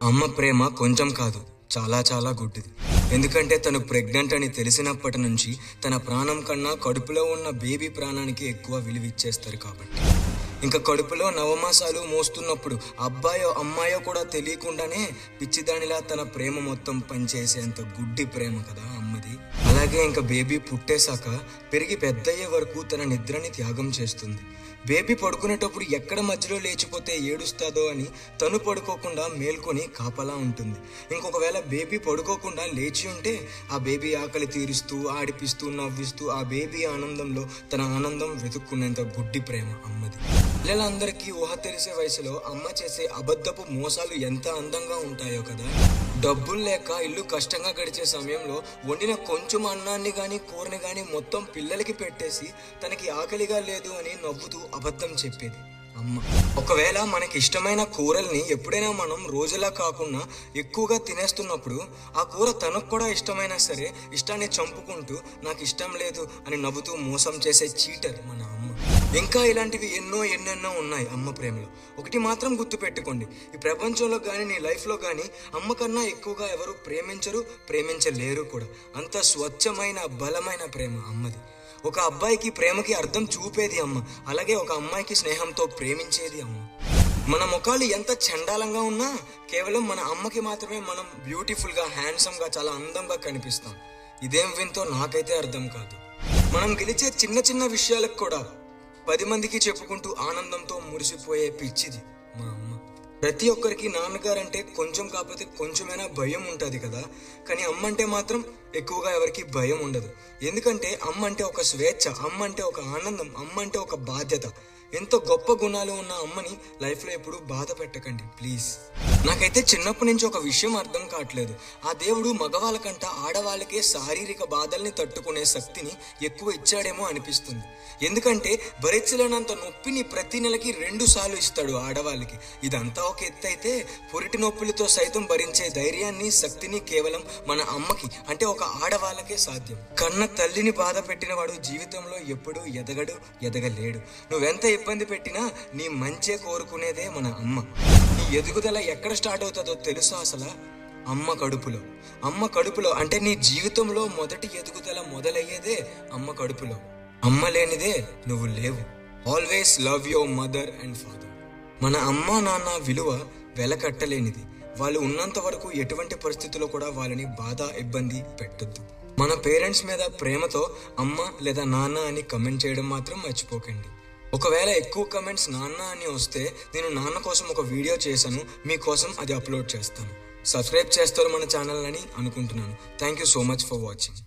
అమ్మ ప్రేమ కొంచెం కాదు, చాలా చాలా గుడ్డిది. ఎందుకంటే తను ప్రెగ్నెంట్ అని తెలిసినప్పటి నుంచి తన ప్రాణం కన్నా కడుపులో ఉన్న బేబీ ప్రాణానికి ఎక్కువ విలువిచ్చేస్తారు కాబట్టి. ఇంకా కడుపులో నవమాసాలు మోస్తున్నప్పుడు అబ్బాయో అమ్మాయో కూడా తెలియకుండానే పిచ్చిదానిలా తన ప్రేమ మొత్తం పనిచేసేంత గుడ్డి ప్రేమ కదా అమ్మది. అలాగే ఇంకా బేబీ పుట్టేశాక పెరిగి పెద్దయ్యే వరకు తన నిద్రని త్యాగం చేస్తుంది. బేబీ పడుకునేటప్పుడు ఎక్కడ మధ్యలో లేచిపోతే ఏడుస్తాదో అని తను పడుకోకుండా మేల్కొని కాపలా ఉంటుంది. ఇంకొకవేళ బేబీ పడుకోకుండా లేచి ఉంటే ఆ బేబీ ఆకలి తీరుస్తూ ఆడిపిస్తూ నవ్విస్తూ ఆ బేబీ ఆనందంలో తన ఆనందం వెతుక్కునేంత గుడ్డి ప్రేమ అమ్మది. పిల్లలందరికీ ఊహ తెలిసే వయసులో అమ్మ చేసే అబద్ధపు మోసాలు ఎంత అందంగా ఉంటాయో కదా. డబ్బులు లేక ఇల్లు కష్టంగా గడిచే సమయంలో వండిన కొంచెం అన్నాన్ని కానీ కూరని కానీ మొత్తం పిల్లలకి పెట్టేసి తనకి ఆకలిగా లేదు అని నవ్వుతూ అబద్ధం చెప్పేది అమ్మ. ఒకవేళ మనకి ఇష్టమైన కూరల్ని ఎప్పుడైనా మనం రోజులా కాకుండా ఎక్కువగా తినేస్తున్నప్పుడు ఆ కూర తనకు కూడా ఇష్టమైనా సరే ఇష్టాన్ని చంపుకుంటూ నాకు ఇష్టం లేదు అని నవ్వుతూ మోసం చేసే చీటర్ మన అమ్మ. ఇంకా ఇలాంటివి ఎన్నెన్నో ఉన్నాయి అమ్మ ప్రేమలో. ఒకటి మాత్రం గుర్తుపెట్టుకోండి, ఈ ప్రపంచంలో కానీ నీ లైఫ్లో కానీ అమ్మ కన్నా ఎక్కువగా ఎవరు ప్రేమించరు, ప్రేమించలేరు కూడా. అంత స్వచ్ఛమైన బలమైన ప్రేమ అమ్మది. ఒక అబ్బాయికి ప్రేమకి అర్థం చూపేది అమ్మ, అలాగే ఒక అమ్మాయికి స్నేహంతో ప్రేమించేది అమ్మ. మన ముఖాలు ఎంత చండాలంగా ఉన్నా కేవలం మన అమ్మకి మాత్రమే మనం బ్యూటిఫుల్గా హ్యాండ్సమ్గా చాలా అందంగా కనిపిస్తాం. ఇదేం వింతో నాకైతే అర్థం కాదు. మనం గెలిచే చిన్న విషయాలకు కూడా 10 మందికి చెప్పుకుంటూ ఆనందంతో మురిసిపోయే పిచ్చిది మా అమ్మ. ప్రతి ఒక్కరికి నాన్నగారంటే కొంచెం కాకపోతే కొంచెమైనా భయం ఉంటుంది కదా, కానీ అమ్మ అంటే మాత్రం ఎక్కువగా ఎవరికి భయం ఉండదు. ఎందుకంటే అమ్మ అంటే ఒక స్వేచ్ఛ, అమ్మ అంటే ఒక ఆనందం, అమ్మ అంటే ఒక బాధ్యత. ఎంతో గొప్ప గుణాలు ఉన్న అమ్మని లైఫ్లో ఎప్పుడు బాధ పెట్టకండి ప్లీజ్. నాకైతే చిన్నప్పటి నుంచి ఒక విషయం అర్థం కావట్లేదు, ఆ దేవుడు మగవాళ్ళకంట ఆడవాళ్ళకే శారీరక బాధల్ని తట్టుకునే శక్తిని ఎక్కువ ఇచ్చాడేమో అనిపిస్తుంది. ఎందుకంటే భరించలేనంత నొప్పిని ప్రతి నెలకి 2 సార్లు ఇస్తాడు ఆడవాళ్ళకి. ఇదంతా ఒక ఎత్తు అయితే పురిటి నొప్పులతో సైతం భరించే ధైర్యాన్ని శక్తిని కేవలం మన అమ్మకి అంటే ఒక ఆడవాళ్ళకే సాధ్యం. కన్న తల్లిని బాధ పెట్టిన వాడు జీవితంలో ఎప్పుడూ ఎదగలేడు. నువ్వెంత ఇబ్బంది పెట్టినా నీ మంచే కోరుకునేదే మన అమ్మ. నీ ఎదుగుదల ఎక్కడ స్టార్ట్ అవుతుందో తెలుసా అసలు? అమ్మ కడుపులో అంటే నీ జీవితంలో మొదటి ఎదుగుదల మొదలయ్యేదే అమ్మ కడుపులో. అమ్మ లేనిదే నువ్వు లేవు. Always love your mother and father. మన అమ్మ నాన్న విలువ వెలకట్టలేనిది. వాళ్ళు ఉన్నంత వరకు ఎటువంటి పరిస్థితుల్లో కూడా వాళ్ళని బాధ ఇబ్బంది పెట్టొద్దు. మన పేరెంట్స్ మీద ప్రేమతో అమ్మ లేదా నాన్న అని కమెంట్ చేయడం మాత్రం మర్చిపోకండి. ఒకవేళ ఎక్కువ కమెంట్స్ నాన్న అని వస్తే నేను నాన్న కోసం ఒక వీడియో చేశాను, మీకోసం అది అప్లోడ్ చేస్తాను. సబ్స్క్రైబ్ చేస్తారు మన ఛానల్ అని అనుకుంటున్నాను. Thank you so much for watching.